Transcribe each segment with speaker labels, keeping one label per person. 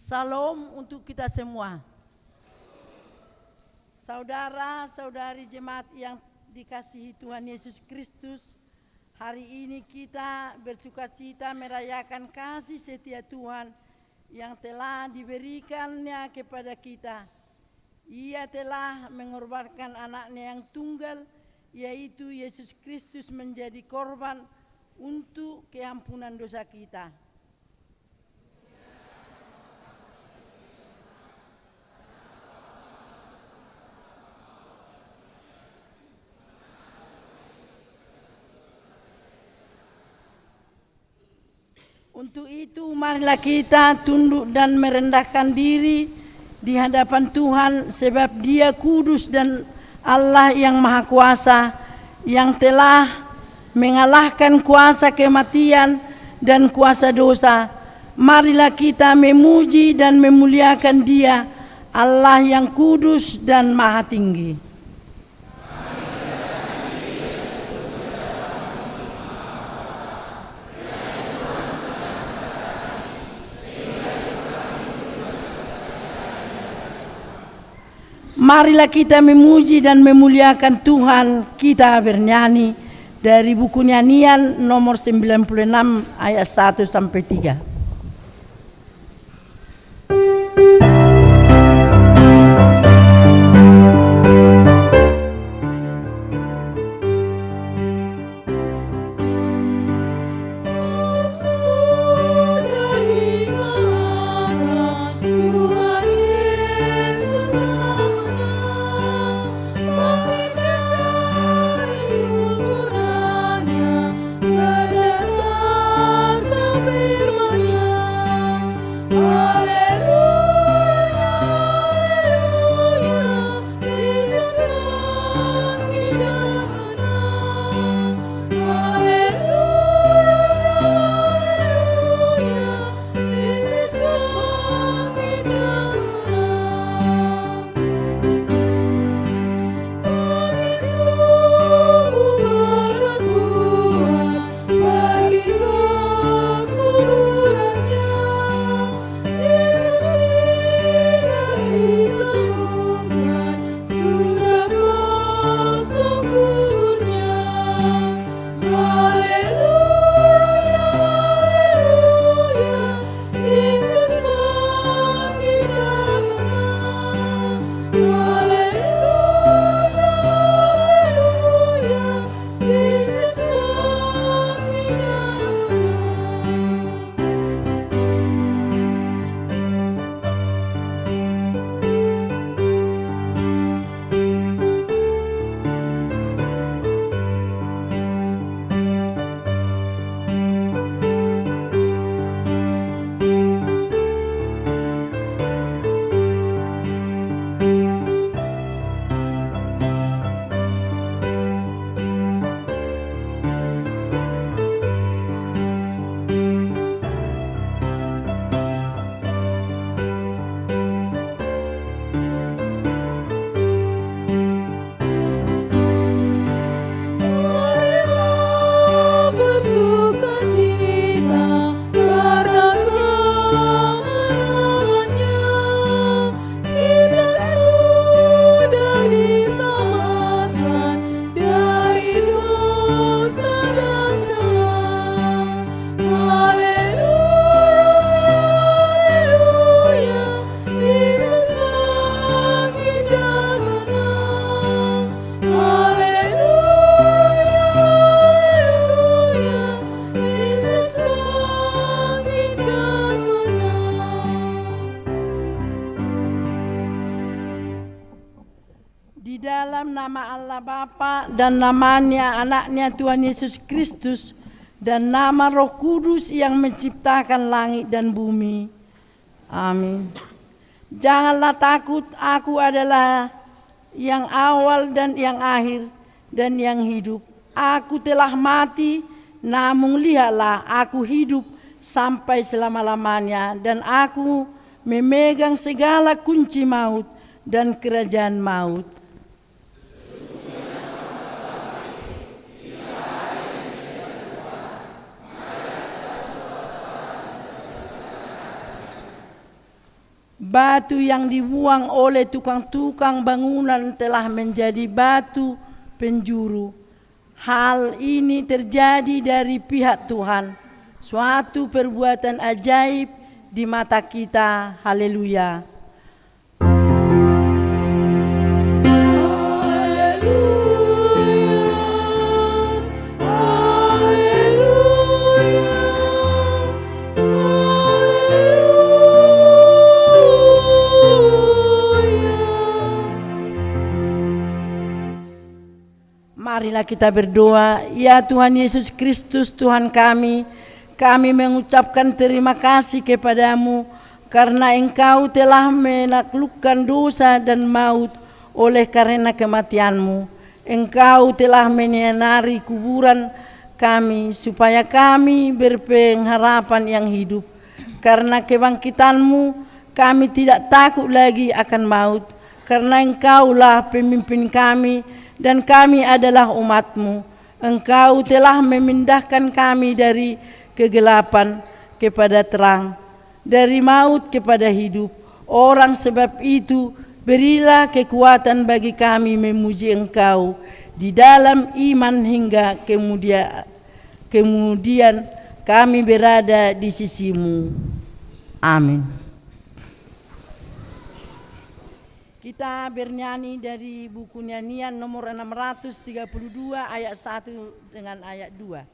Speaker 1: Salam untuk kita semua. Saudara-saudari jemaat yang dikasihi Tuhan Yesus Kristus, hari ini kita bersukacita merayakan kasih setia Tuhan yang telah diberikannya kepada kita. Ia telah mengorbankan anaknya yang tunggal, yaitu Yesus Kristus menjadi korban untuk keampunan dosa kita. Untuk itu marilah kita tunduk dan merendahkan diri di hadapan Tuhan, sebab Dia kudus dan Allah yang Maha Kuasa, yang telah mengalahkan kuasa kematian dan kuasa dosa. Marilah kita memuji dan memuliakan Dia, Allah yang kudus dan maha tinggi. Marilah kita memuji dan memuliakan Tuhan. Kita bernyanyi dari buku nyanyian nomor 96 ayat 1 sampai 3. Dan namanya anaknya Tuhan Yesus Kristus dan nama Roh Kudus yang menciptakan langit dan bumi. Amin. Janganlah takut, aku adalah yang awal dan yang akhir dan yang hidup. Aku telah mati, namun lihatlah aku hidup sampai selama-lamanya, dan aku memegang segala kunci maut dan kerajaan maut. Batu yang dibuang oleh tukang-tukang bangunan telah menjadi batu penjuru. Hal ini terjadi dari pihak Tuhan, suatu perbuatan ajaib di mata kita. Haleluya. Marilah kita berdoa. Ya Tuhan Yesus Kristus, Tuhan kami mengucapkan terima kasih kepadamu karena Engkau telah menaklukkan dosa dan maut oleh karena kematianmu. Engkau telah menyinari kuburan kami supaya kami berpengharapan yang hidup. Karena kebangkitanmu kami tidak takut lagi akan maut, karena Engkaulah pemimpin kami dan kami adalah umat-Mu. Engkau telah memindahkan kami dari kegelapan kepada terang, dari maut kepada hidup. Orang sebab itu berilah kekuatan bagi kami memuji Engkau di dalam iman hingga kemudian kami berada di sisi-Mu. Amin. Kita bernyanyi dari buku nyanyian nomor 632 ayat 1 dengan ayat 2.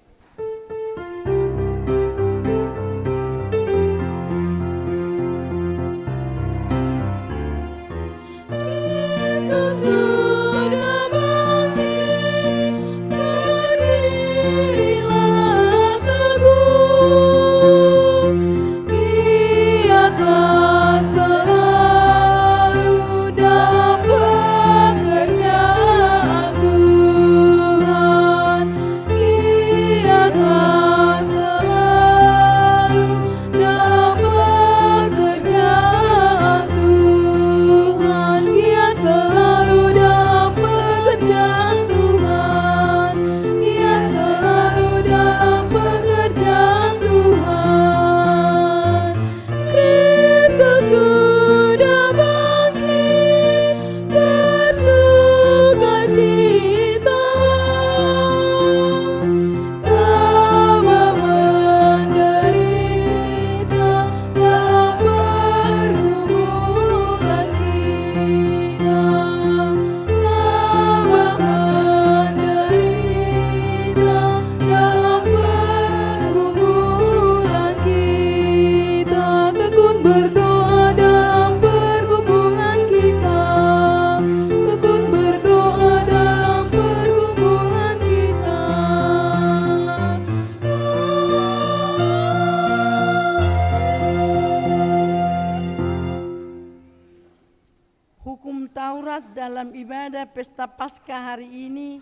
Speaker 1: Dalam ibadah pesta Paskah hari ini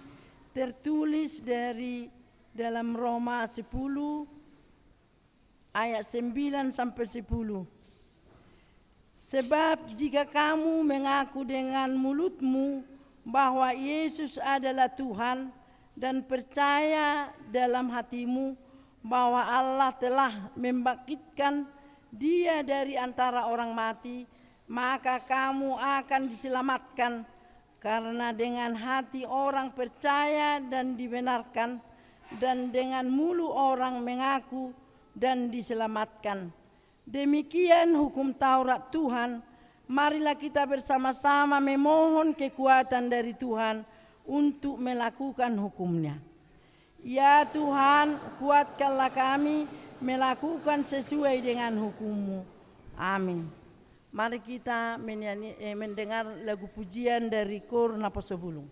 Speaker 1: tertulis dari dalam Roma 10 ayat 9 sampai 10. Sebab jika kamu mengaku dengan mulutmu bahwa Yesus adalah Tuhan dan percaya dalam hatimu bahwa Allah telah membangkitkan Dia dari antara orang mati, maka kamu akan diselamatkan. Karena dengan hati orang percaya dan dibenarkan, dan dengan mulut orang mengaku dan diselamatkan. Demikian hukum Taurat Tuhan. Marilah kita bersama-sama memohon kekuatan dari Tuhan untuk melakukan hukumnya. Ya Tuhan, kuatkanlah kami melakukan sesuai dengan hukum-Mu. Amin. Mari kita mendengar lagu pujian dari Kor Napasobulung.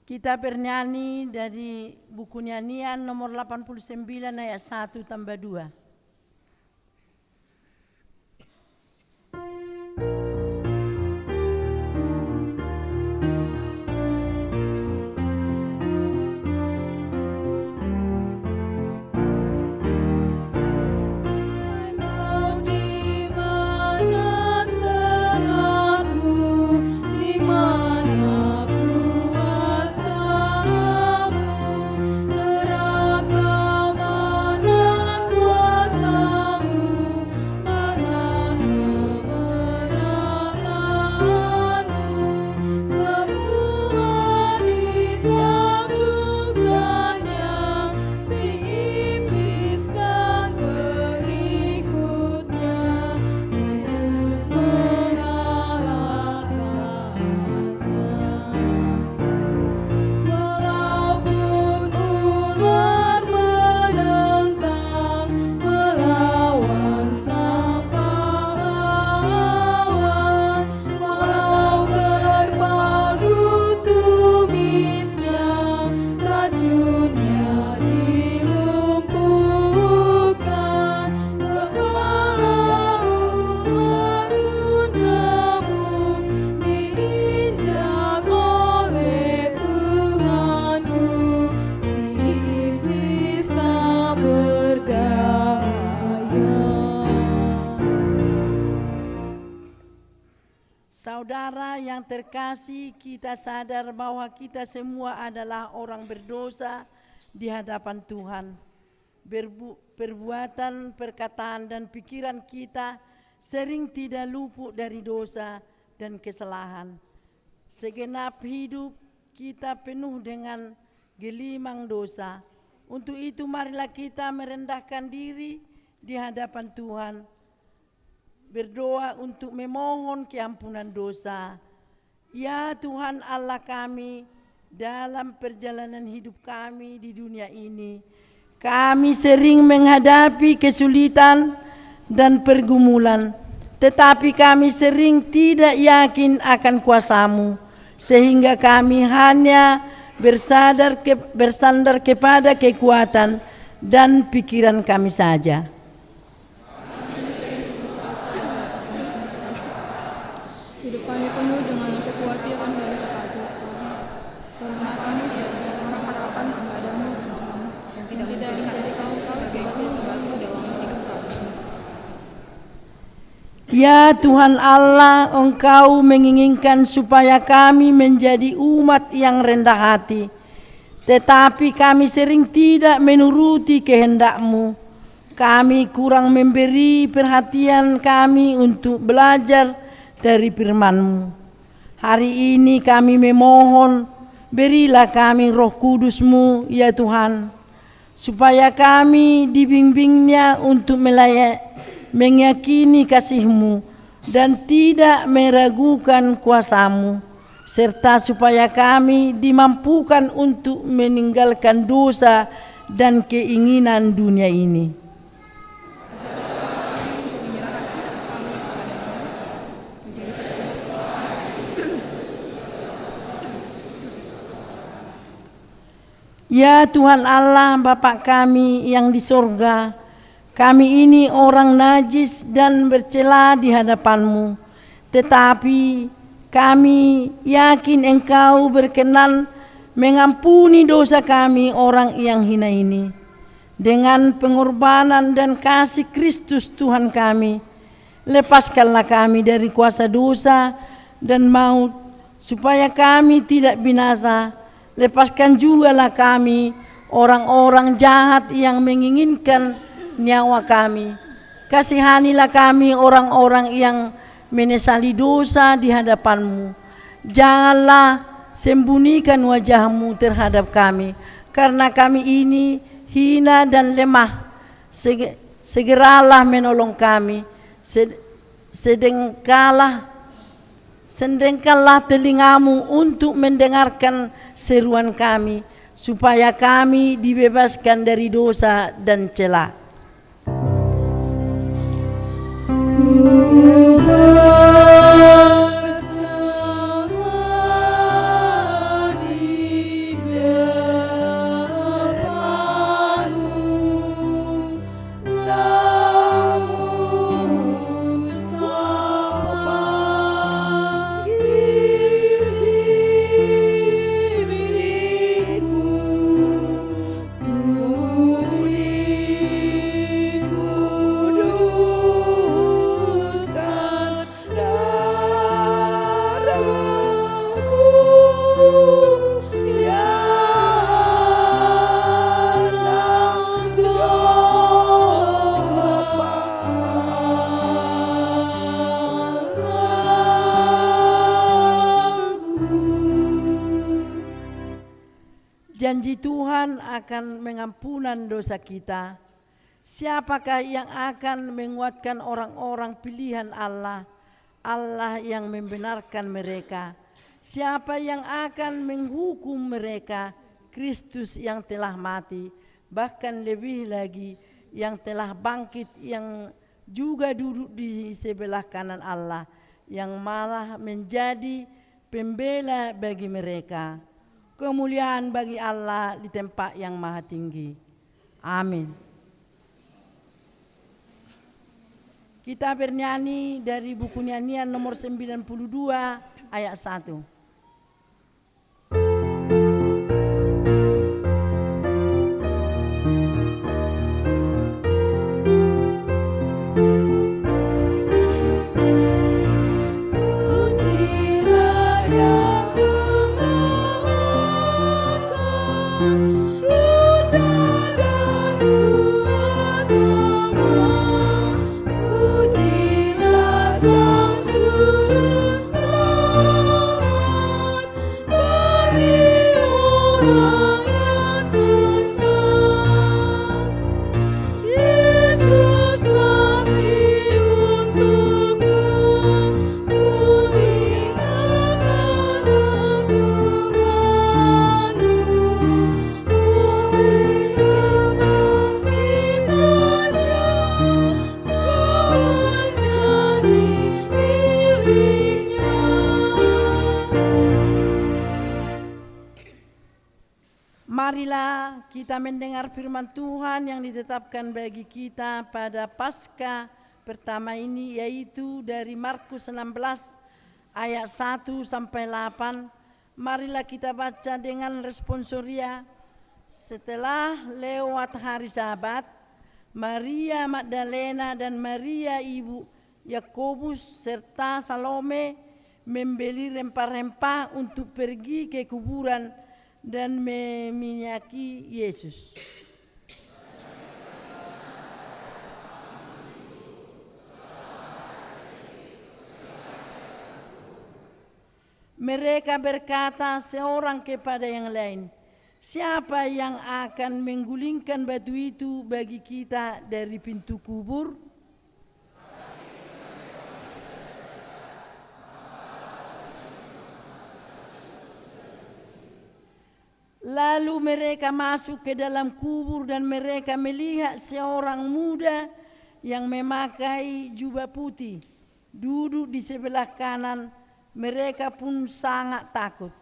Speaker 1: Kita bernyanyi dari buku nyanyian nomor 89 ayat 1 tambah 2. Saudara yang terkasih, kita sadar bahwa kita semua adalah orang berdosa di hadapan Tuhan. Perbuatan, perkataan, dan pikiran kita sering tidak luput dari dosa dan kesalahan. Segenap hidup kita penuh dengan gelimang dosa. Untuk itu marilah kita merendahkan diri di hadapan Tuhan, berdoa untuk memohon keampunan dosa. Ya Tuhan Allah kami, dalam perjalanan hidup kami di dunia ini, kami sering menghadapi kesulitan dan pergumulan, tetapi kami sering tidak yakin akan kuasa-Mu, sehingga kami hanya bersandar kepada kekuatan dan pikiran kami saja.
Speaker 2: Hidup kami penuh dengan kekhawatiran dan ketakutan, karena kami tidak mempunyai harapan kepada-Mu Tuhan, yang tidak menjadikan Engkau sebagai Tuhanmu dalam hidup kami.
Speaker 1: Ya Tuhan Allah, Engkau menginginkan supaya kami menjadi umat yang rendah hati, tetapi kami sering tidak menuruti kehendak-Mu. Kami kurang memberi perhatian kami untuk belajar dari firman-Mu. Hari ini kami memohon, berilah kami Roh Kudus-Mu ya Tuhan, supaya kami dibimbingnya untuk meyakini kasih-Mu dan tidak meragukan kuasa-Mu, serta supaya kami dimampukan untuk meninggalkan dosa dan keinginan dunia ini. Ya Tuhan Allah Bapa kami yang di sorga, kami ini orang najis dan bercela di hadapan-Mu, tetapi kami yakin Engkau berkenan mengampuni dosa kami orang yang hina ini. Dengan pengorbanan dan kasih Kristus Tuhan kami, lepaskanlah kami dari kuasa dosa dan maut, supaya kami tidak binasa. Lepaskan jugalah kami orang-orang jahat yang menginginkan nyawa kami. Kasihanilah kami orang-orang yang menyesali dosa di hadapan-Mu. Janganlah sembunyikan wajah-Mu terhadap kami, karena kami ini hina dan lemah. Segeralah menolong kami. Sedengkanlah telinga-Mu untuk mendengarkan seruan kami, supaya kami dibebaskan dari dosa dan cela.
Speaker 2: Ku berjamaah di
Speaker 1: Janji Tuhan akan mengampunan dosa kita. Siapakah yang akan menguatkan orang-orang pilihan Allah, Allah yang membenarkan mereka? Siapa yang akan menghukum mereka? Kristus yang telah mati, bahkan lebih lagi yang telah bangkit, yang juga duduk di sebelah kanan Allah, yang malah menjadi pembela bagi mereka. Kemuliaan bagi Allah di tempat yang maha tinggi. Amin. Kita bernyanyi dari buku nyanyian nomor 92 ayat 1. Marilah kita mendengar firman Tuhan yang ditetapkan bagi kita pada Paskah pertama ini, yaitu dari Markus 16 ayat 1 sampai 8. Marilah kita baca dengan responsoria. Setelah lewat hari Sabat, Maria Magdalena dan Maria ibu Yakobus serta Salome membeli rempah-rempah untuk pergi ke kuburan dan meminyaki Yesus. Mereka berkata seorang kepada yang lain, "Siapa yang akan menggulingkan batu itu bagi kita dari pintu kubur?" Lalu mereka masuk ke dalam kubur dan mereka melihat seorang muda yang memakai jubah putih duduk di sebelah kanan. Mereka pun sangat takut.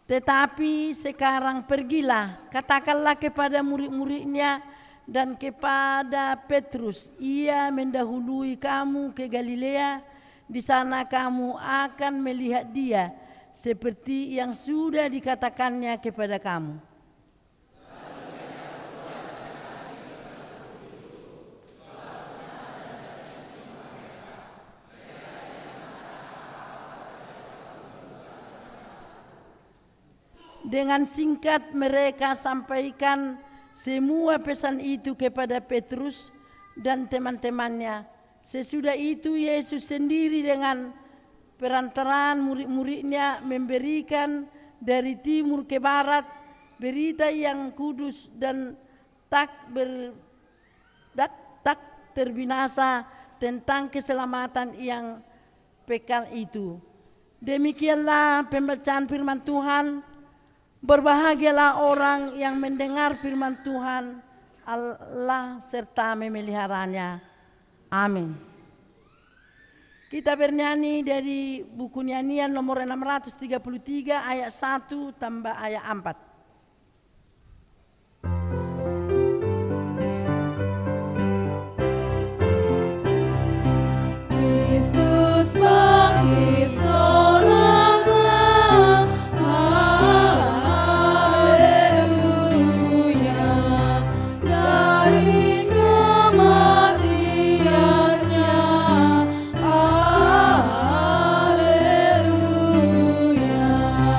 Speaker 1: Tetapi sekarang pergilah, katakanlah kepada murid-muridnya dan kepada Petrus, ia mendahului kamu ke Galilea, di sana kamu akan melihat dia, seperti yang sudah dikatakannya kepada kamu. Dengan singkat mereka sampaikan semua pesan itu kepada Petrus dan teman-temannya. Sesudah itu Yesus sendiri dengan perantaraan murid-muridnya memberikan dari timur ke barat berita yang kudus dan tak terbinasa tentang keselamatan yang kekal itu. Demikianlah pembacaan firman Tuhan. Berbahagialah orang yang mendengar firman Tuhan Allah serta memeliharanya. Amin. Kita bernyanyi dari buku nyanyian nomor 633 ayat 1 tambah ayat 4.
Speaker 2: Kristus bangkit seorang. Haleluya.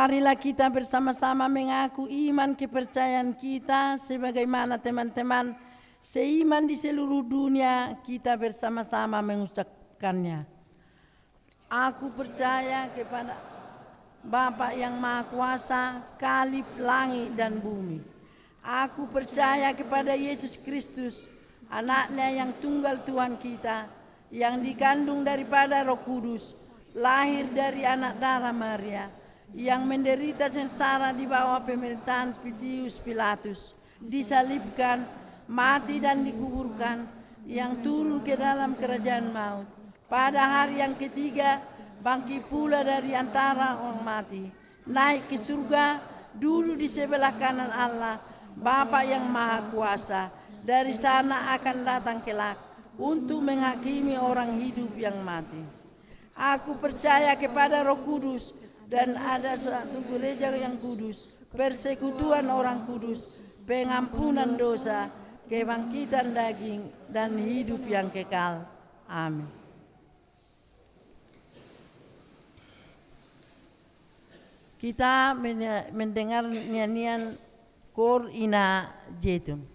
Speaker 1: Marilah kita bersama-sama mengaku iman kepercayaan kita sebagaimana teman-teman seiman di seluruh dunia kita bersama-sama mengucapkannya. Aku percaya kepada Bapa yang Maha Kuasa, Kalib langit dan bumi. Aku percaya kepada Yesus Kristus, anaknya yang tunggal Tuhan kita, yang dikandung daripada Roh Kudus, lahir dari anak darah Maria, yang menderita sengsara di bawah pemerintahan Pontius Pilatus, disalibkan, mati dan dikuburkan, yang turun ke dalam kerajaan maut. Pada hari yang ketiga, bangkit pula dari antara orang mati, naik ke surga, duduk di sebelah kanan Allah, Bapa yang Maha Kuasa. Dari sana akan datang kelak untuk menghakimi orang hidup yang mati. Aku percaya kepada Roh Kudus dan ada satu gereja yang kudus, persekutuan orang kudus, pengampunan dosa, kebangkitan daging, dan hidup yang kekal. Amin. Kita mendengar nyanyian Kor Ina Jetun.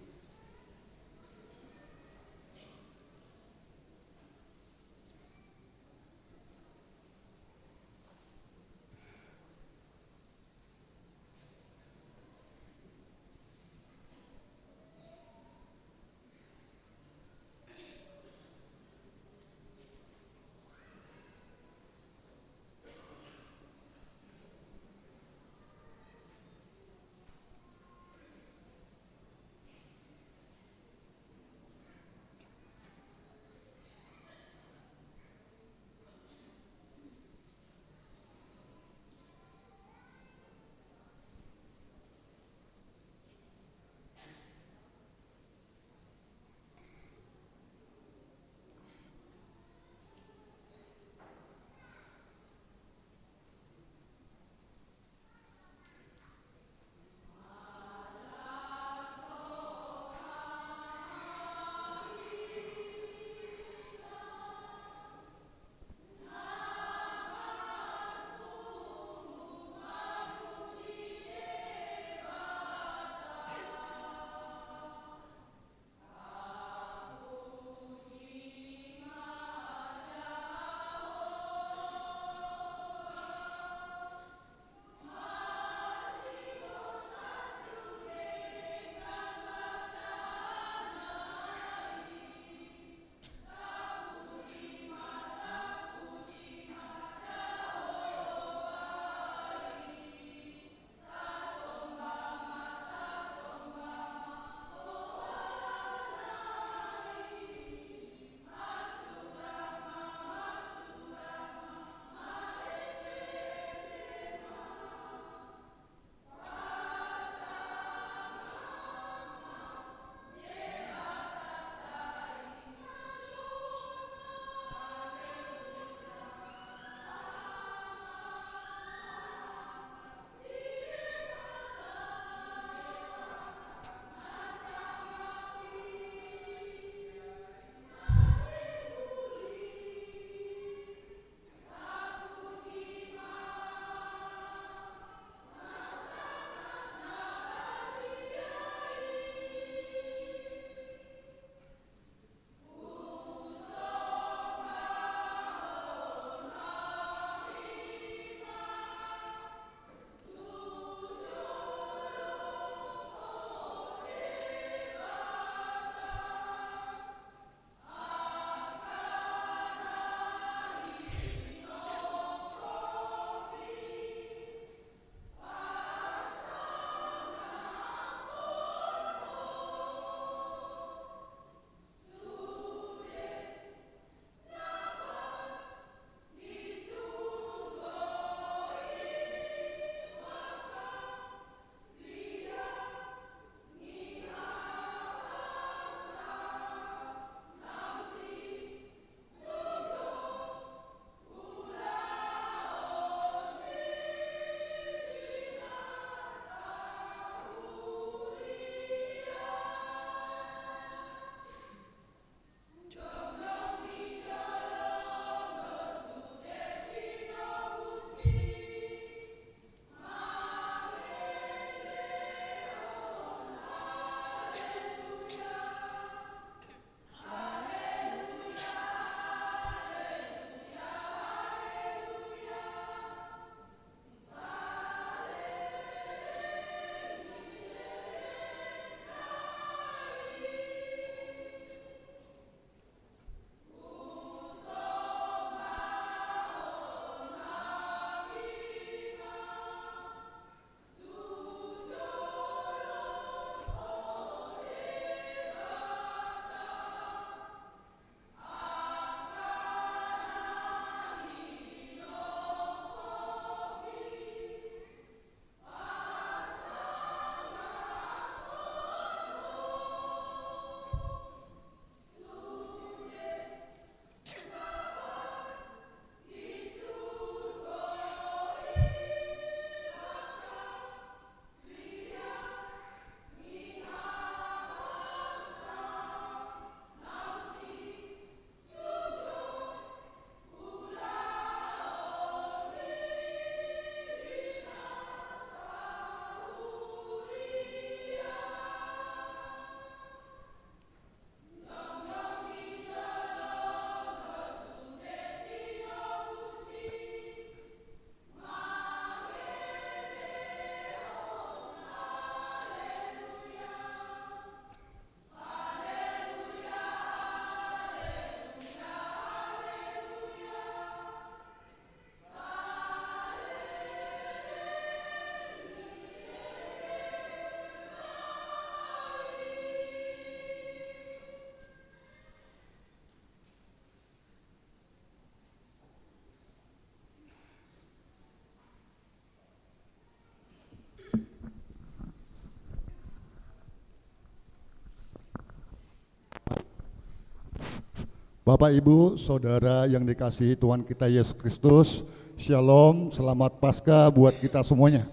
Speaker 3: Bapak, Ibu, Saudara yang dikasihi Tuhan kita Yesus Kristus, Shalom, selamat Paskah buat kita semuanya.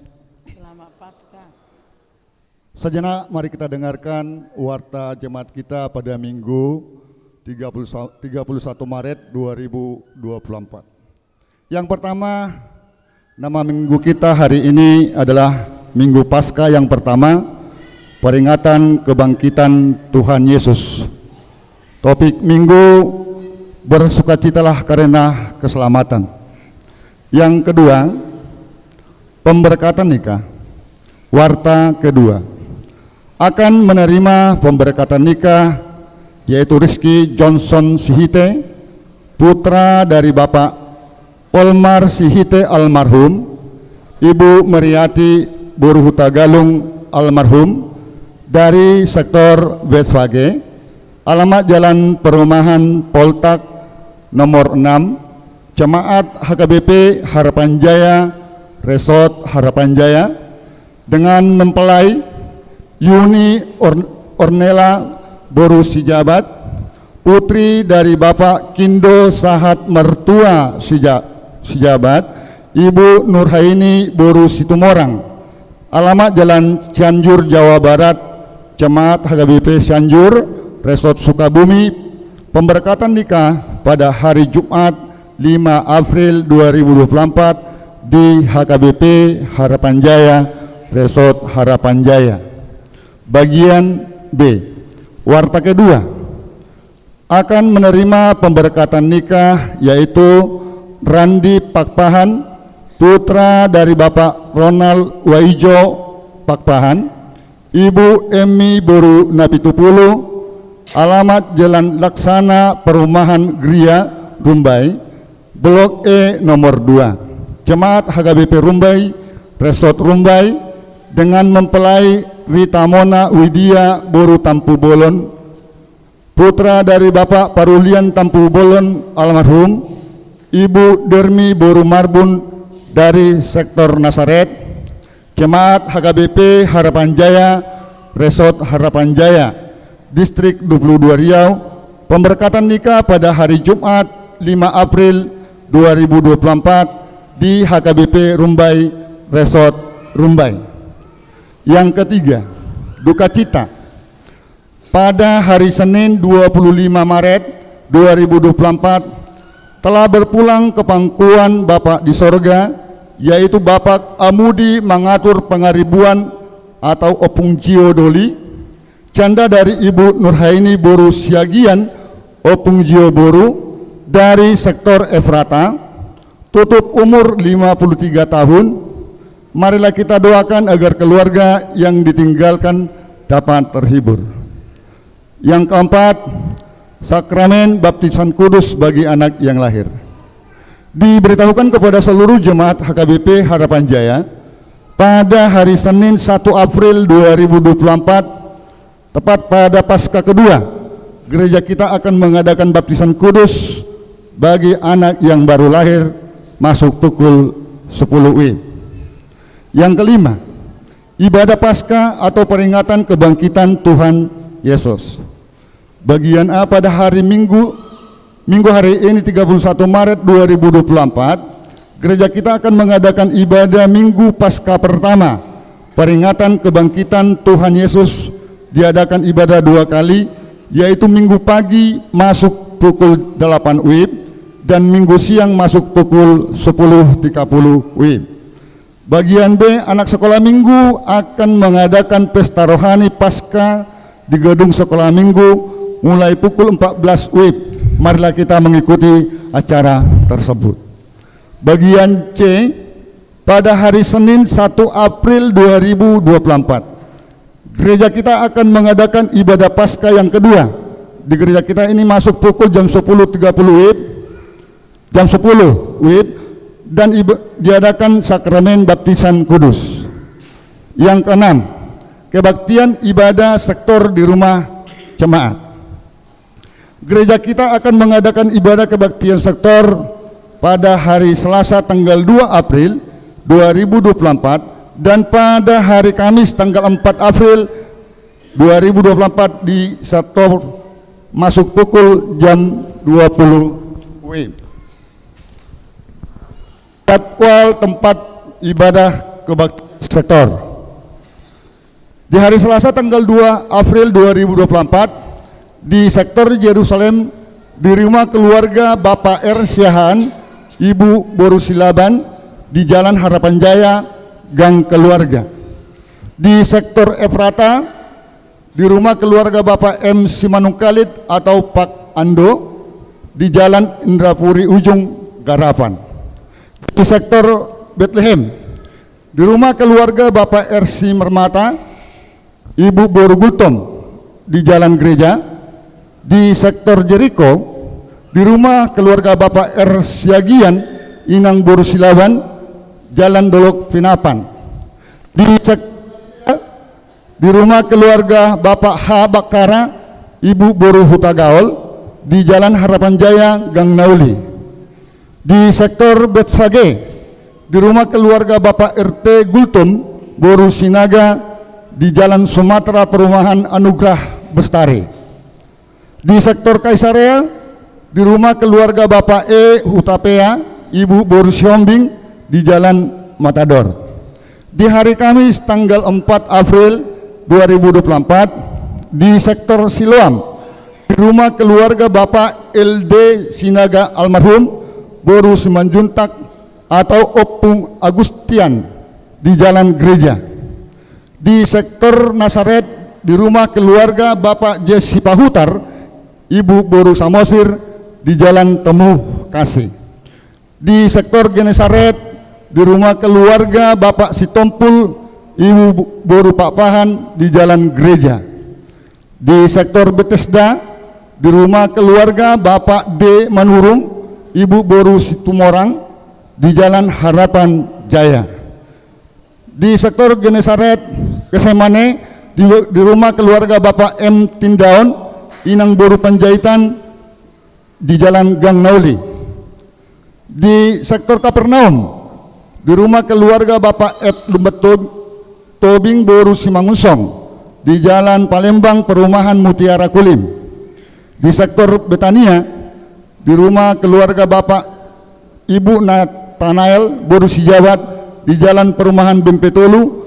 Speaker 1: Selamat Paskah.
Speaker 3: Sejenak mari kita dengarkan warta jemaat kita pada Minggu 31 Maret 2024. Yang pertama, nama minggu kita hari ini adalah Minggu Paskah yang pertama, peringatan kebangkitan Tuhan Yesus. Topik minggu, bersukacitalah karena keselamatan. Yang kedua, pemberkatan nikah. Warta kedua, akan menerima pemberkatan nikah yaitu Rizky Johnson Sihite, putra dari Bapak Olmar Sihite almarhum, Ibu Meriati Boruhuta Galung almarhum, dari sektor Westvage, alamat Jalan Perumahan Poltak nomor 6, Jemaat HKBP Harapan Jaya, Resort Harapan Jaya, dengan mempelai Yuni Ornella Boru Sijabat, putri dari Bapak Kindo Sahat Mertua Sijabat, Ibu Nurhaini Boru Situmorang, alamat Jalan Cianjur, Jawa Barat, Jemaat HKBP Cianjur, Resort Sukabumi. Pemberkatan nikah pada hari Jumat 5 April 2024 di HKBP Harapan Jaya, Resort Harapan Jaya. Bagian B, warta kedua, akan menerima pemberkatan nikah yaitu Randi Pakpahan, putra dari Bapak Ronald Waijo Pakpahan, Ibu Emi Boru Napitupulu, alamat Jalan Laksana Perumahan Gria, Rumbai, Blok E nomor 2, Jemaat HKBP Rumbai, Resort Rumbai, dengan mempelai Rita Mona Widya Boru Tampu Bolon, putra dari Bapak Parulian Tampu Bolon almarhum, Ibu Dermi Boru Marbun dari sektor Nasaret, Jemaat HKBP Harapan Jaya, Resort Harapan Jaya, Distrik 22 Riau. Pemberkatan nikah pada hari Jumat 5 April 2024 di HKBP Rumbai, Resort Rumbai. Yang ketiga, duka cita. Pada hari Senin 25 Maret 2024 telah berpulang ke pangkuan Bapak di sorga, yaitu Bapak Amudi Mangatur Pangaribuan atau Opung Jio Doli, janda dari Ibu Nurhaini Boru Siagian Opung Jio Boru dari sektor Efrata, tutup umur 53 tahun. Marilah kita doakan agar keluarga yang ditinggalkan dapat terhibur. Yang keempat, sakramen baptisan kudus bagi anak yang lahir. Diberitahukan kepada seluruh jemaat HKBP Harapan Jaya pada hari Senin 1 April 2024, tepat pada Paskah kedua, gereja kita akan mengadakan baptisan kudus bagi anak yang baru lahir masuk pukul 10 WIB. Yang kelima, ibadah Paskah atau peringatan kebangkitan Tuhan Yesus. Bagian A, pada hari Minggu hari ini 31 Maret 2024, gereja kita akan mengadakan ibadah Minggu Paskah pertama, peringatan kebangkitan Tuhan Yesus. Diadakan ibadah 2 kali, yaitu Minggu pagi masuk pukul 8 WIB dan Minggu siang masuk pukul 10.30 WIB. Bagian B, anak sekolah minggu akan mengadakan pesta rohani Paskah di gedung sekolah minggu mulai pukul 14 WIB. Marilah kita mengikuti acara tersebut. Bagian C, pada hari Senin 1 April 2024 gereja kita akan mengadakan ibadah Paskah yang kedua. Di gereja kita ini masuk pukul jam 10.30 WIB, jam 10 WIB, dan diadakan sakramen baptisan kudus. Yang keenam, kebaktian ibadah sektor di rumah jemaat. Gereja kita akan mengadakan ibadah kebaktian sektor pada hari Selasa tanggal 2 April 2024 dan pada hari Kamis tanggal 4 April 2024 di sektor masuk pukul jam 20 WIB. Jadwal tempat ibadah kebaktian sektor. Di hari Selasa tanggal 2 April 2024 di sektor Yerusalem di rumah keluarga Bapak R. Siahaan, Ibu Boru Silaban di Jalan Harapan Jaya, Gang Keluarga. Di sektor Efrata di rumah keluarga Bapak M. Simanungkalit atau Pak Ando di Jalan Indrapuri Ujung, Garapan. Di sektor Bethlehem di rumah keluarga Bapak R. Mermata, Ibu Boru Gultom di Jalan Gereja. Di sektor Jericho di rumah keluarga Bapak R. Siagian, Inang Boru Silaban, Jalan Dolok Pinapan. Di rumah keluarga Bapak H. Bakara, Ibu Boru Hutagaol di Jalan Harapan Jaya, Gang Nauli. Di sektor Betfage di rumah keluarga Bapak RT Gultom Boru Sinaga di Jalan Sumatera Perumahan Anugrah Bestari. Di sektor Kaisarea di rumah keluarga Bapak E. Hutapea, Ibu Boru Siombing di Jalan Matador. Di hari Kamis tanggal 4 April 2024 di sektor Siloam di rumah keluarga Bapak LD Sinaga almarhum Boru Simanjuntak atau Opung Agustian di Jalan Gereja. Di sektor Nasaret di rumah keluarga Bapak Jesse Pahutar, Ibu Boru Samosir di Jalan Temuh Kasih. Di sektor Genesaret di rumah keluarga Bapak Sitompul, Ibu Boru Pak Pahan di Jalan Gereja. Di sektor Bethesda di rumah keluarga Bapak D. Manurung, Ibu Boru Situmorang di Jalan Harapan Jaya. Di sektor Genesaret Kesemane di rumah keluarga Bapak M. Tindaon, Inang Boru Panjaitan di Jalan Gang Nauli. Di sektor Kapernaum di rumah keluarga Bapak F. Lumbet Tobing Boru Simangunsong di Jalan Palembang Perumahan Mutiara Kulim. Di sektor Betania di rumah keluarga Bapak Ibu Nathanael Boru Sijawat di Jalan Perumahan Bempetolu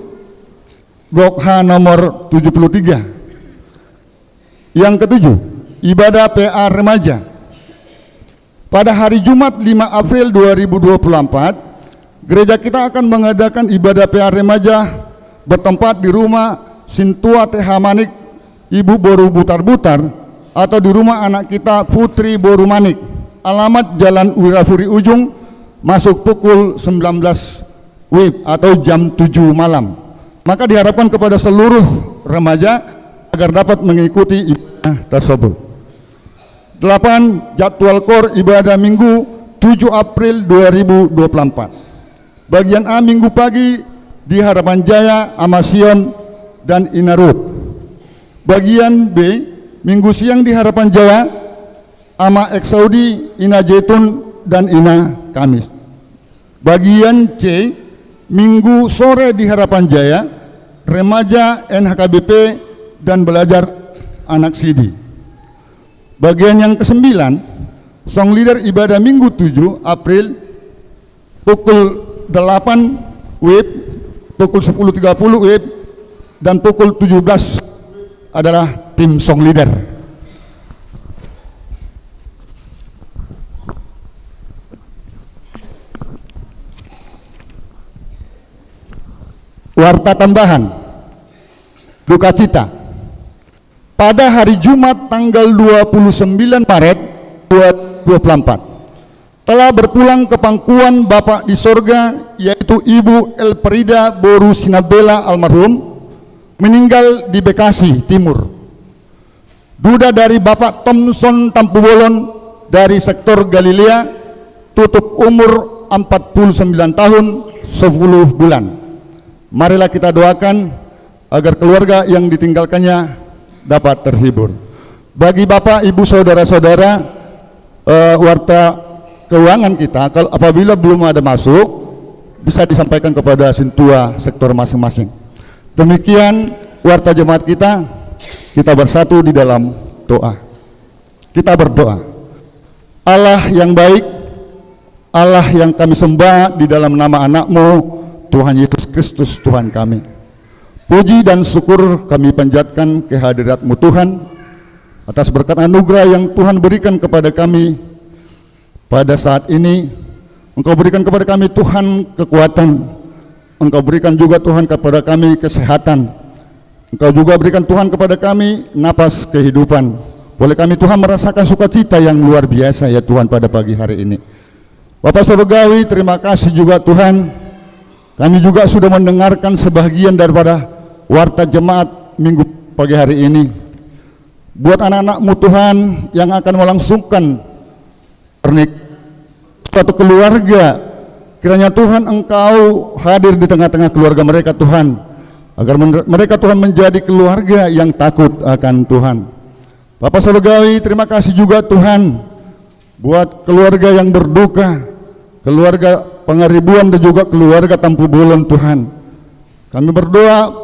Speaker 3: Blok H nomor 73. Yang ketujuh, ibadah PA remaja. Pada hari Jumat 5 April 2024, gereja kita akan mengadakan ibadah PA remaja bertempat di rumah Sintua TH Manik Ibu Boru Butar-Butar atau di rumah anak kita Putri Boru Manik. Alamat Jalan Wirafuri Ujung, masuk pukul 19 WIB atau jam 7 malam. Maka diharapkan kepada seluruh remaja agar dapat mengikuti ibadah tersebut. 8. Jadwal KOR ibadah Minggu 7 April 2024. Bagian A Minggu pagi di Harapan Jaya, Amasion, dan Inarut. Bagian B Minggu siang di Harapan Jaya, Ama Eksaudi, Ina Jetun, dan Ina Kamis. Bagian C Minggu sore di Harapan Jaya, Remaja NHKBP dan Belajar Anak Sidi. Bagian yang ke-9 Song Leader ibadah Minggu 7 April pukul 8 WIB, pukul 10.30 WIB, dan pukul 17 adalah tim Song Leader. Warta tambahan, duka cita. Pada hari Jumat tanggal 29 Maret 2024 telah berpulang ke pangkuan Bapak di sorga, yaitu Ibu Elperida Boru Sinabela almarhum, meninggal di Bekasi Timur. Duda dari Bapak Thomson Tampubolon dari sektor Galilea, tutup umur 49 tahun 10 bulan. Marilah kita doakan agar keluarga yang ditinggalkannya dapat terhibur. Bagi Bapak, Ibu, Saudara-saudara, warta keuangan kita, kalau apabila belum ada masuk, bisa disampaikan kepada Sintua sektor masing-masing. Demikian warta jemaat kita bersatu di dalam doa. Kita berdoa. Allah yang baik, Allah yang kami sembah di dalam nama anak-Mu, Tuhan Yesus Kristus Tuhan kami. Puji dan syukur kami panjatkan kehadirat-Mu Tuhan, atas berkat anugerah yang Tuhan berikan kepada kami pada saat ini. Engkau berikan kepada kami Tuhan kekuatan, Engkau berikan juga Tuhan kepada kami kesehatan, Engkau juga berikan Tuhan kepada kami napas kehidupan. Boleh kami Tuhan merasakan sukacita yang luar biasa ya Tuhan pada pagi hari ini. Bapak Surgawi, terima kasih juga Tuhan. Kami juga sudah mendengarkan sebagian daripada warta jemaat minggu pagi hari ini. Buat anak-anak-Mu Tuhan yang akan melangsungkan suatu keluarga, kiranya Tuhan Engkau hadir di tengah-tengah keluarga mereka Tuhan, agar mereka Tuhan menjadi keluarga yang takut akan Tuhan. Bapak Surgawi, terima kasih juga Tuhan buat keluarga yang berduka, keluarga Pengaribuan dan juga keluarga Tampu Bolon Tuhan. Kami berdoa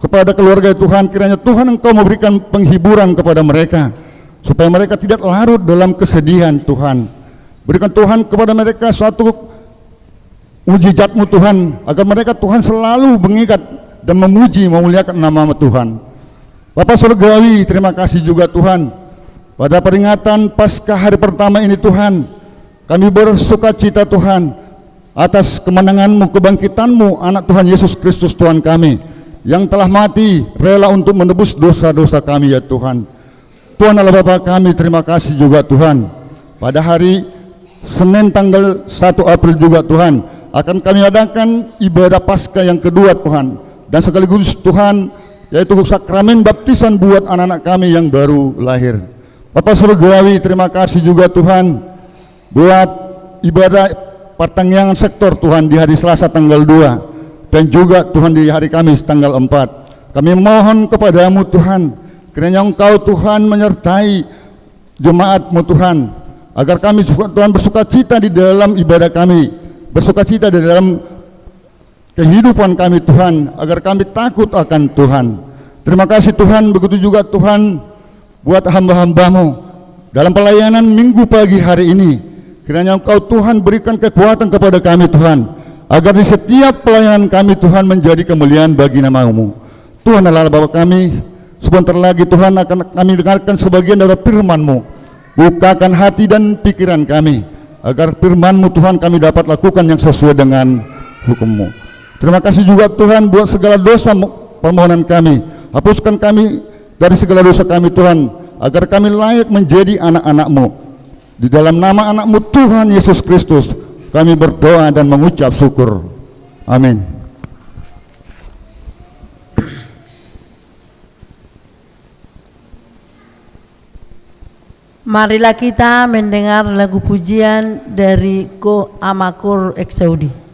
Speaker 3: kepada keluarga Tuhan, kiranya Tuhan Engkau memberikan penghiburan kepada mereka, supaya mereka tidak larut dalam kesedihan Tuhan. Berikan Tuhan kepada mereka suatu mujizat-Mu Tuhan, agar mereka Tuhan selalu mengingat dan memuji memuliakan nama Tuhan. Bapak Surgawi, terima kasih juga Tuhan pada peringatan Paskah hari pertama ini Tuhan. Kami bersuka cita Tuhan atas kemenangan-Mu, kebangkitan-Mu anak Tuhan Yesus Kristus Tuhan kami, yang telah mati rela untuk menebus dosa-dosa kami ya Tuhan. Tuhan Allah Bapa kami, terima kasih juga Tuhan. Pada hari Senin tanggal 1 April juga Tuhan, akan kami adakan ibadah Paskah yang kedua Tuhan, dan sekaligus Tuhan yaitu sakramen baptisan buat anak-anak kami yang baru lahir. Bapak Surgawi, terima kasih juga Tuhan buat ibadah pertanggihan sektor Tuhan di hari Selasa tanggal 2, dan juga Tuhan di hari Kamis tanggal 4. Kami mohon kepadamu Tuhan, kiranya Engkau Tuhan menyertai jemaat-Mu Tuhan, agar kami Tuhan bersuka cita di dalam ibadah kami, bersuka cita di dalam kehidupan kami Tuhan, agar kami takut akan Tuhan. Terima kasih Tuhan, begitu juga Tuhan buat hamba-hamba-Mu dalam pelayanan minggu pagi hari ini. Kiranya Engkau Tuhan berikan kekuatan kepada kami Tuhan, agar di setiap pelayanan kami Tuhan menjadi kemuliaan bagi nama-Mu. Tuhan Allah Bapa kami, sebentar lagi Tuhan akan kami dengarkan sebagian dari firman-Mu. Bukakan hati dan pikiran kami, agar firman-Mu Tuhan kami dapat lakukan yang sesuai dengan hukum-Mu. Terima kasih juga Tuhan buat segala dosa permohonan kami. Hapuskan kami dari segala dosa kami Tuhan, agar kami layak menjadi anak-anak-Mu. Di dalam nama anak-Mu Tuhan Yesus Kristus kami berdoa dan mengucap syukur. Amin.
Speaker 1: Marilah kita mendengar lagu pujian dari Ko Amakor Eksaudi.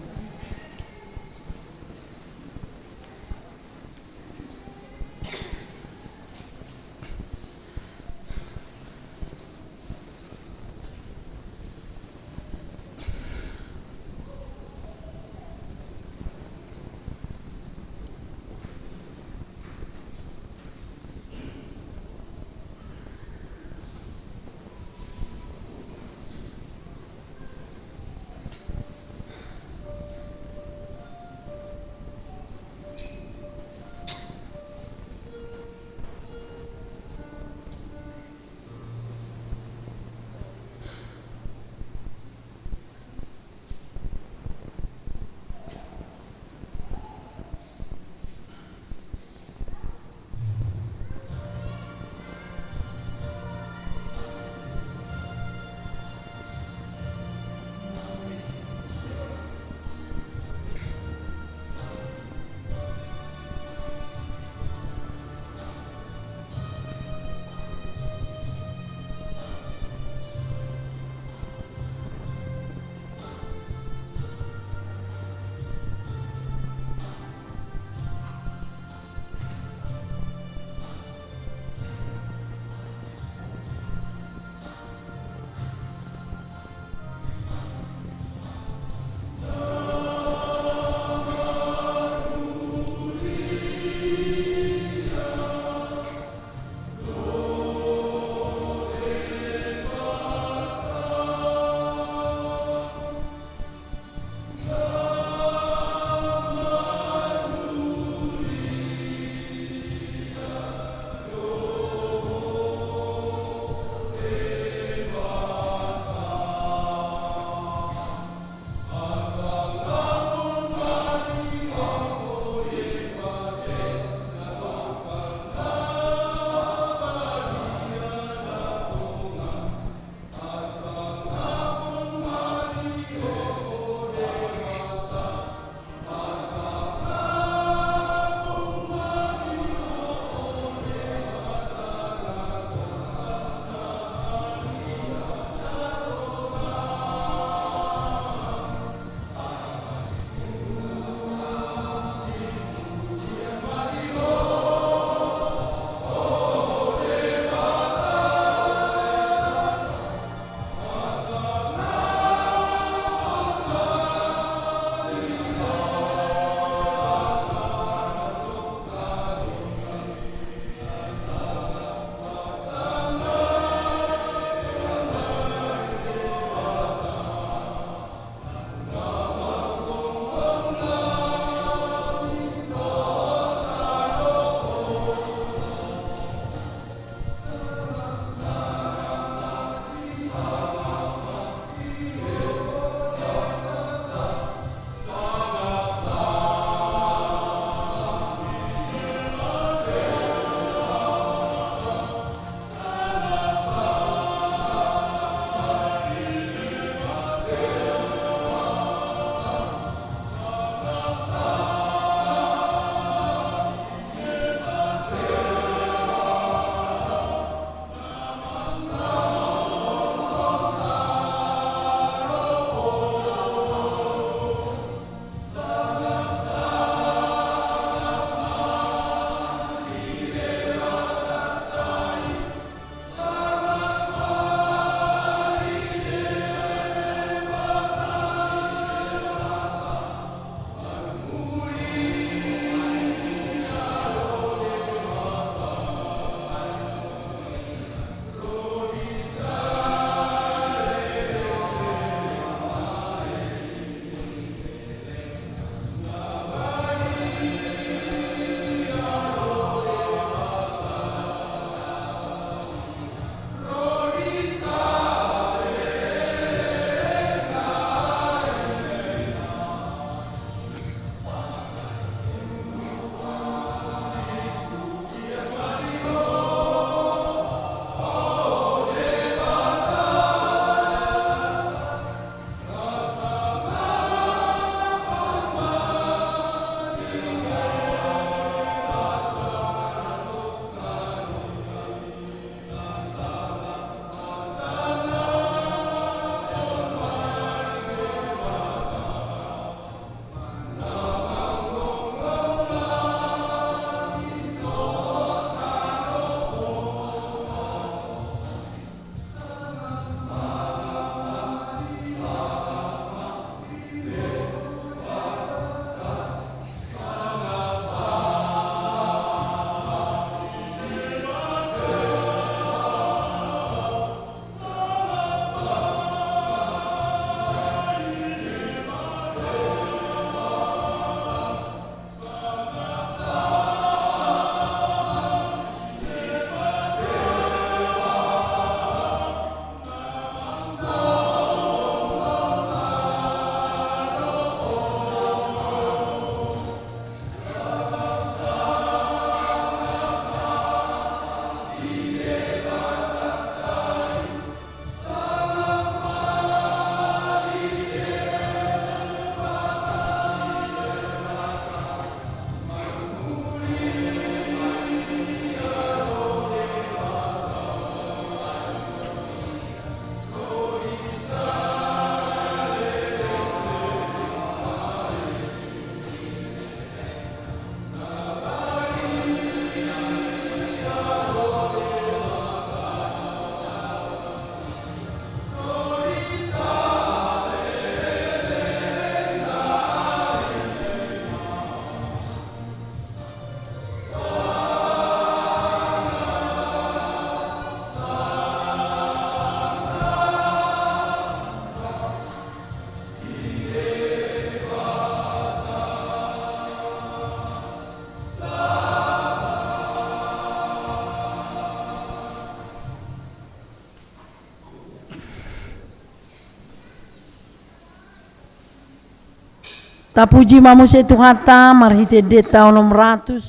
Speaker 1: Tapuji mamusia Tuhata marhite de tahun 627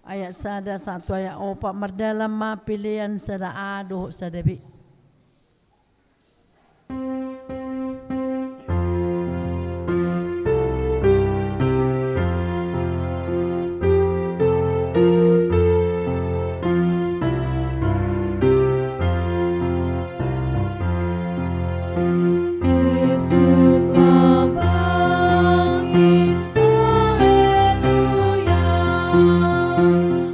Speaker 1: ayat sada 1 ayat 4 merdalam ma pilihan sada adoh sada bi.
Speaker 2: Yesus telah bangkit, haleluya.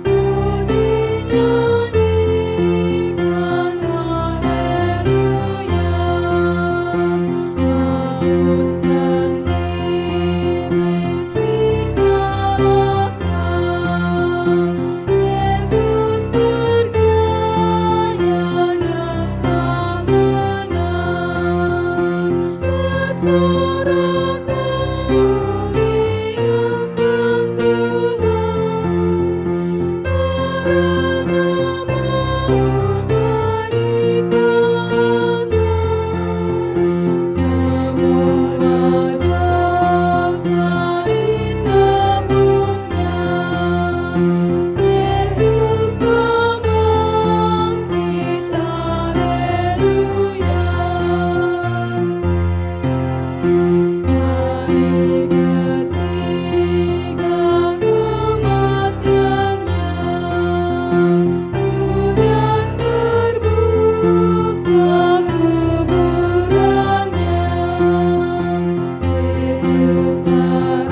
Speaker 2: Puji nyanyikan, haleluya. Maut dan iblis dikalahkan. Yesus berjaya dan telah menang. Bersoraklah, muliakan Tuhan, karena maut telah dikalahkan. Semua dosa ditebusnya. Yesus telah bangkit, haleluya. Hari ketiga kematiannya sudah terbuka kuburannya. Yesus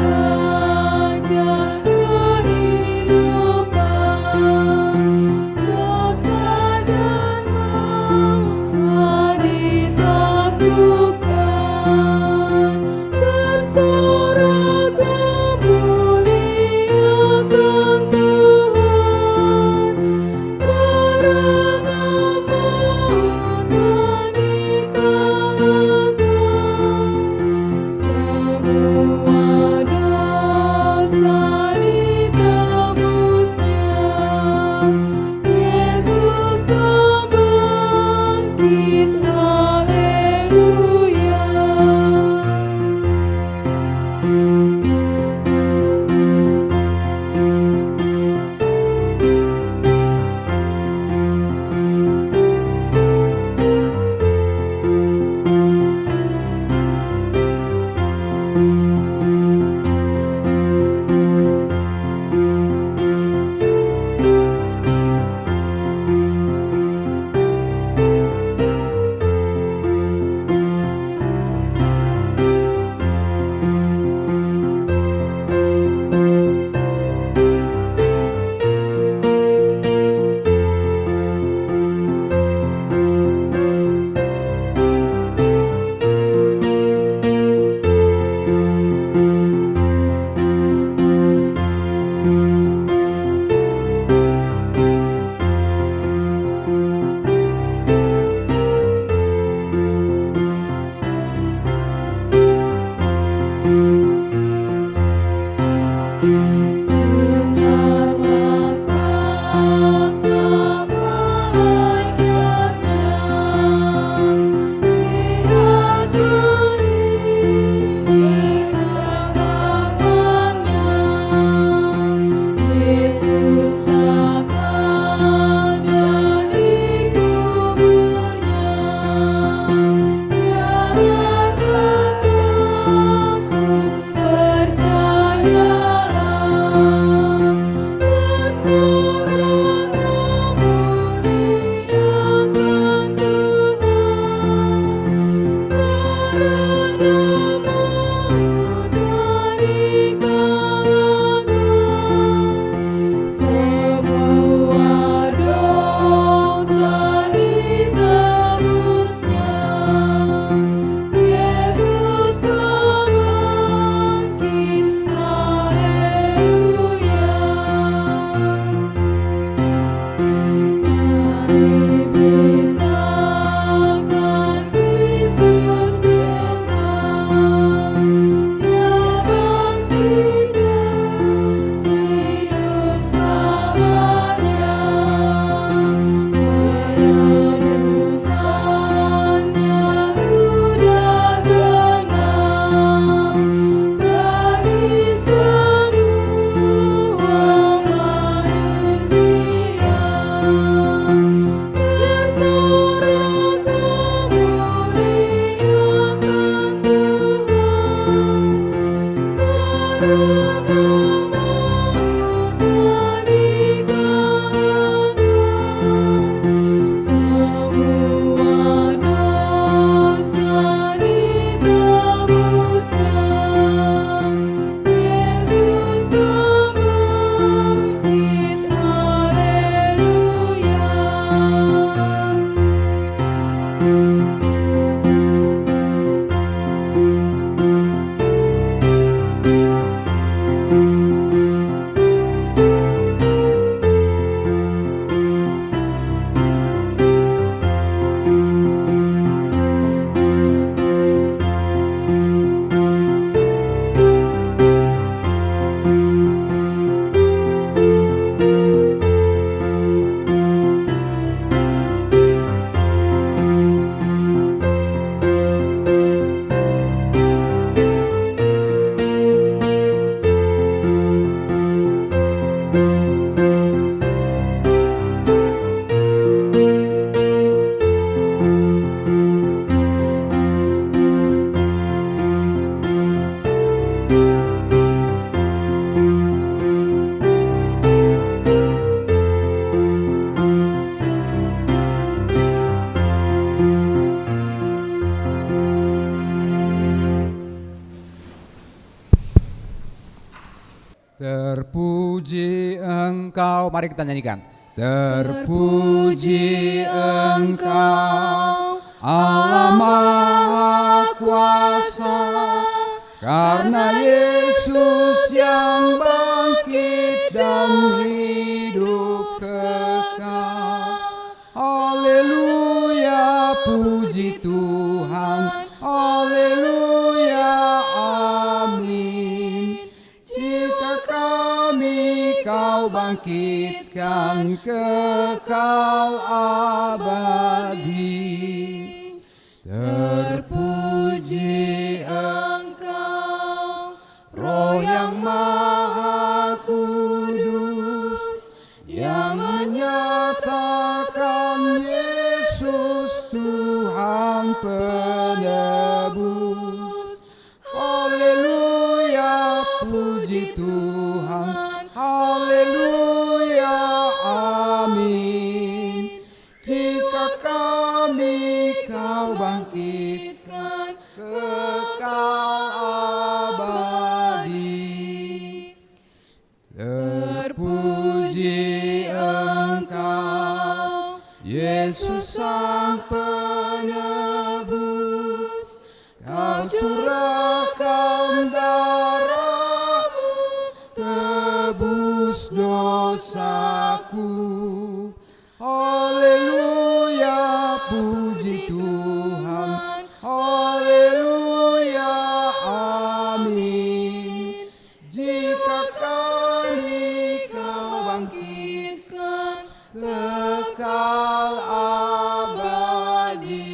Speaker 2: Raja kehidupan, dosa dan maut telah ditaklukkan. Bersoraklah, muliakan Tuhan, karena maut telah dikalahkan. Semua dosa ditebusnya. Yesus telah bangkit, haleluya.
Speaker 4: Engkau, mari kita nyanyikan. Terpuji Engkau, Allah Maha Kuasa, karena Yesus yang bangkit dan hidup kekal. Haleluya, puji Tuhan. Haleluya, amin. Jika kami Kau bangkitkan kekal abadi. Terpuji Engkau, Roh yang Maha Kudus, yang menyatakan Yesus Tuhan penebus. Haleluya, puji Tuhan. Haleluya, amin. Jika kami Kau bangkitkan kekal abadi. Terpuji Engkau, Yesus Sang Penebus, Kau curahkan darah-Mu, tebus dosaku. Haleluya, puji Tuhan. Haleluya, amin. Jika kami Kau bangkitkan kekal abadi.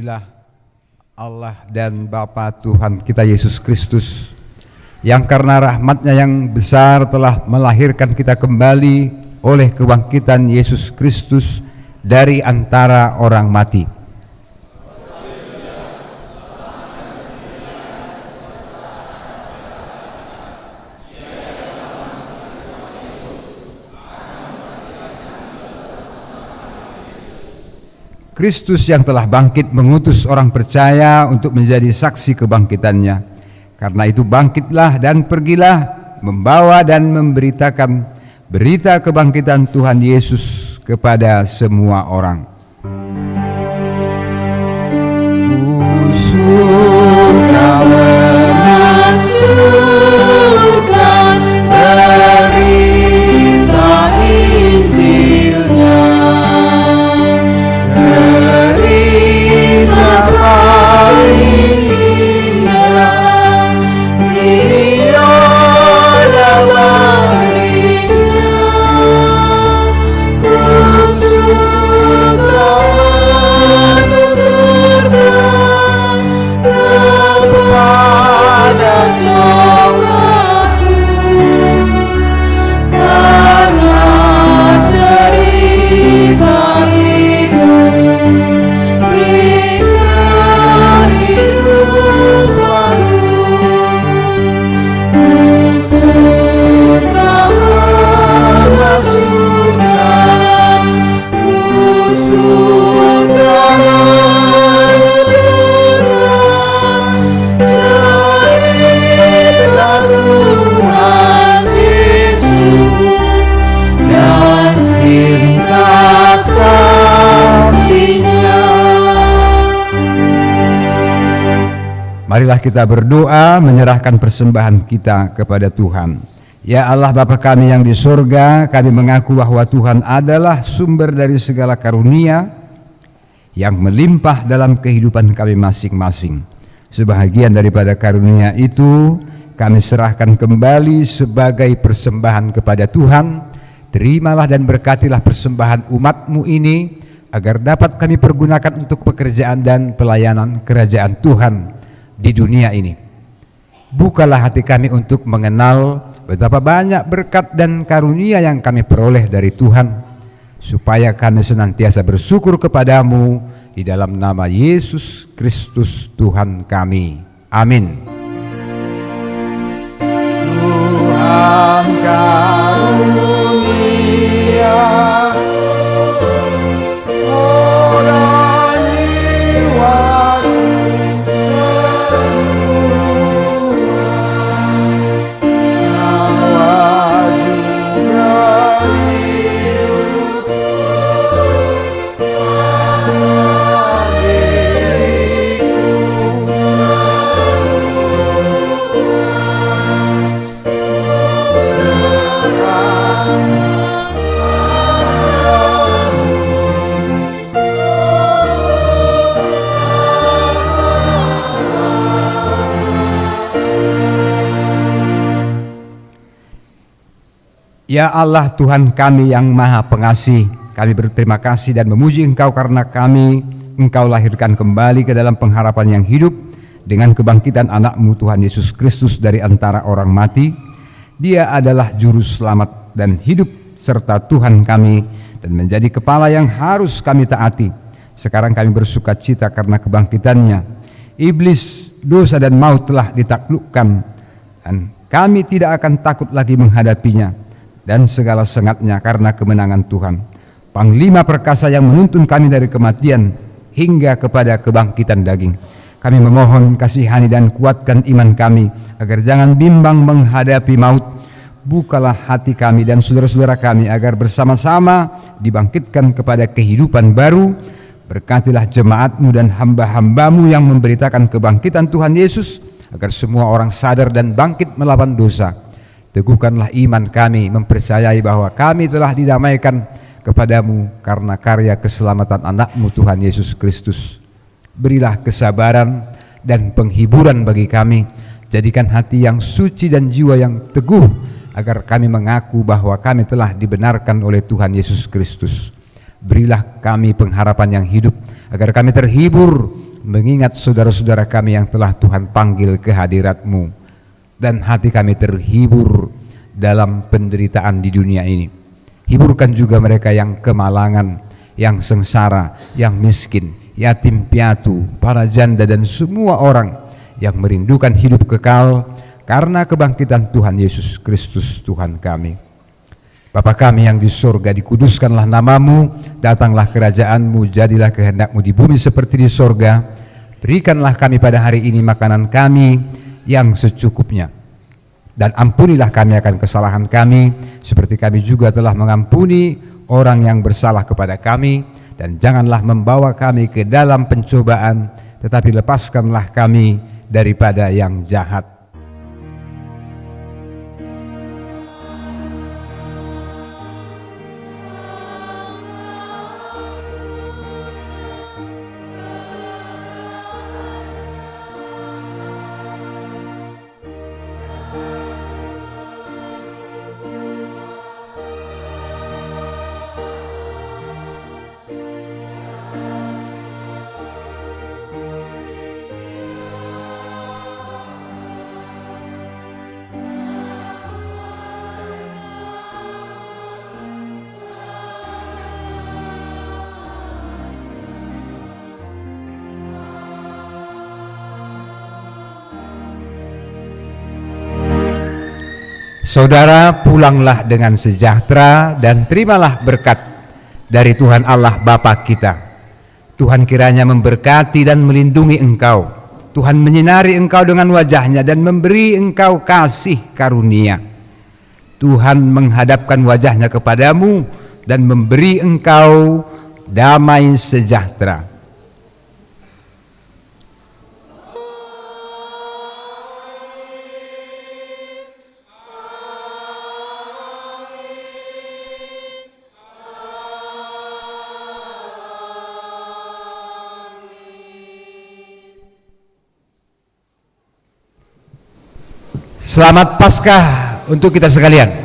Speaker 5: Terpujilah Allah dan Bapa Tuhan kita Yesus Kristus, yang karena rahmat-Nya yang besar telah melahirkan kita kembali oleh kebangkitan Yesus Kristus dari antara orang mati. Kristus yang telah bangkit mengutus orang percaya untuk menjadi saksi kebangkitannya. Karena itu bangkitlah dan pergilah, membawa dan memberitakan berita kebangkitan Tuhan Yesus kepada semua orang.
Speaker 4: Suka menganjurkan berita Injilnya, cerita paling indah tiada bandingnya. Ku suka menuturkan kepada sobaku, karena cerita itu beri kehidupanku. Ku suka mengasyurkan, ku suka menuturkan cerita Tuhan Yesus dan cinta kasih-Nya.
Speaker 5: Marilah kita berdoa menyerahkan persembahan kita kepada Tuhan. Ya Allah Bapa kami yang di surga, kami mengaku bahwa Tuhan adalah sumber dari segala karunia yang melimpah dalam kehidupan kami masing-masing. Sebahagian daripada karunia itu kami serahkan kembali sebagai persembahan kepada Tuhan. Terimalah dan berkatilah persembahan umat-Mu ini, agar dapat kami pergunakan untuk pekerjaan dan pelayanan kerajaan Tuhan di dunia ini. Bukalah hati kami untuk mengenal betapa banyak berkat dan karunia yang kami peroleh dari Tuhan, supaya kami senantiasa bersyukur kepadamu di dalam nama Yesus Kristus Tuhan kami. Amin.
Speaker 4: Tuhan karunia orang jiwaku semua, nyawa juga hidupku, karena diriku
Speaker 5: Ya Allah Tuhan kami yang Maha Pengasih, kami berterima kasih dan memuji Engkau karena Engkau lahirkan kembali ke dalam pengharapan yang hidup dengan kebangkitan anak-Mu Tuhan Yesus Kristus dari antara orang mati. Dia adalah juru selamat dan hidup serta Tuhan kami dan menjadi kepala yang harus kami taati. Sekarang kami bersuka cita karena kebangkitannya. Iblis, dosa dan maut telah ditaklukkan dan kami tidak akan takut lagi menghadapinya dan segala sengatnya karena kemenangan Tuhan, Panglima perkasa yang menuntun kami dari kematian hingga kepada kebangkitan daging. Kami memohon kasihani dan kuatkan iman kami agar jangan bimbang menghadapi maut. Bukalah hati kami dan saudara-saudara kami agar bersama-sama dibangkitkan kepada kehidupan baru. Berkatilah jemaat-Mu dan hamba-hamba-Mu yang memberitakan kebangkitan Tuhan Yesus, agar semua orang sadar dan bangkit melawan dosa. Teguhkanlah iman kami, mempercayai bahwa kami telah didamaikan kepadamu karena karya keselamatan anak-Mu Tuhan Yesus Kristus. Berilah kesabaran dan penghiburan bagi kami. Jadikan hati yang suci dan jiwa yang teguh, agar kami mengaku bahwa kami telah dibenarkan oleh Tuhan Yesus Kristus. Berilah kami pengharapan yang hidup, agar kami terhibur mengingat saudara-saudara kami yang telah Tuhan panggil ke hadirat-Mu, dan hati kami terhibur dalam penderitaan di dunia ini. Hiburkan juga mereka yang kemalangan, yang sengsara, yang miskin, yatim piatu, para janda, dan semua orang yang merindukan hidup kekal karena kebangkitan Tuhan Yesus Kristus Tuhan kami. Bapa kami yang di surga, dikuduskanlah namamu, datanglah kerajaan-Mu, jadilah kehendak-Mu di bumi seperti di surga. Berikanlah kami pada hari ini makanan kami yang secukupnya, dan ampunilah kami akan kesalahan kami, seperti kami juga telah mengampuni orang yang bersalah kepada kami, dan janganlah membawa kami ke dalam pencobaan, tetapi lepaskanlah kami daripada yang jahat. Saudara, pulanglah dengan sejahtera dan terimalah berkat dari Tuhan Allah Bapa kita. Tuhan kiranya memberkati dan melindungi engkau. Tuhan menyinari engkau dengan wajah-Nya dan memberi engkau kasih karunia. Tuhan menghadapkan wajah-Nya kepadamu dan memberi engkau damai sejahtera. Selamat Paskah untuk kita sekalian.